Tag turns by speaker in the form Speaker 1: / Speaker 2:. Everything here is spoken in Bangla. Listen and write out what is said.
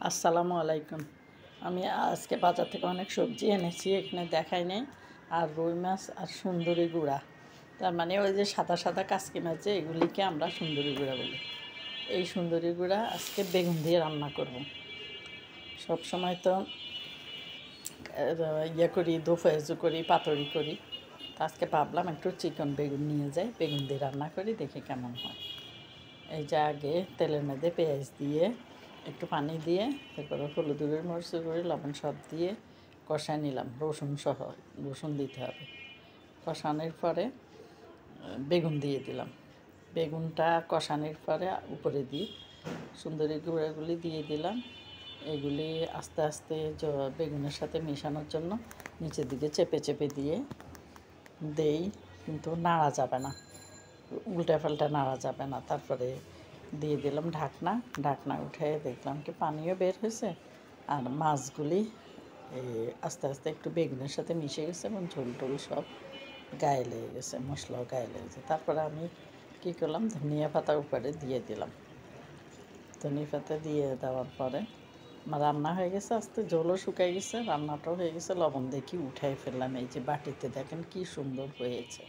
Speaker 1: আসসালামু আলাইকুম। আমি আজকে বাজার থেকে অনেক সবজি এনেছি, এখানে দেখাই নাই। আর রুই মাছ আর সুন্দরী গুঁড়া, তার মানে ওই যে সাদা সাদা কাসকি মাছ, যে এগুলিকে আমরা সুন্দরী গুঁড়া বলি। এই সুন্দরী গুঁড়া আজকে বেগুন দিয়ে রান্না করব। সব সময় তো ইয়ে করি, দোফেজু করি, পাতুরি করি। তো আজকে ভাবলাম একটু চিকন বেগুন নিয়ে যাই, বেগুন দিয়ে রান্না করি, দেখি কেমন হয়। এই যে আগে তেলের মধ্যে পেঁয়াজ দিয়ে, একটু পানি দিয়ে, তারপরে হলুদ গুঁড়ি, মরিচের গুঁড়ি, লবণ সব দিয়ে কষায় নিলাম। রসুন সহ, রসুন দিতে হবে। কষানোর পরে বেগুন দিয়ে দিলাম। বেগুনটা কষানোর পরে উপরে দিই সুন্দরী গুঁড়াগুলি দিয়ে দিলাম। এগুলি আস্তে আস্তে বেগুনের সাথে মেশানোর জন্য নিচের দিকে চেপে চেপে দিয়ে দেই, কিন্তু নাড়া যাবে না, উল্টা পাল্টা নাড়া যাবে না। তারপরে দিয়ে দিলাম ঢাকনা। ঢাকনা উঠে দেখলাম কি পানিও বের হয়েছে, আর মাছগুলি আস্তে আস্তে একটু বেগুনের সাথে মিশে গেছে এবং ঝোল টোল সব গায়ে লেগে গেছে, মশলাও গায়ে লেগেছে। তারপরে আমি কী করলাম, ধনিয়া পাতা উপরে দিয়ে দিলাম। ধনিয়া পাতা দিয়ে দেওয়ার পরে আমার রান্না হয়ে গেছে, আস্তে ঝোলও শুকাই গেছে, রান্নাটাও হয়ে গেছে। লবণ দেখি উঠাই ফেললাম। এই যে বাটিতে দেখেন কি সুন্দর হয়েছে।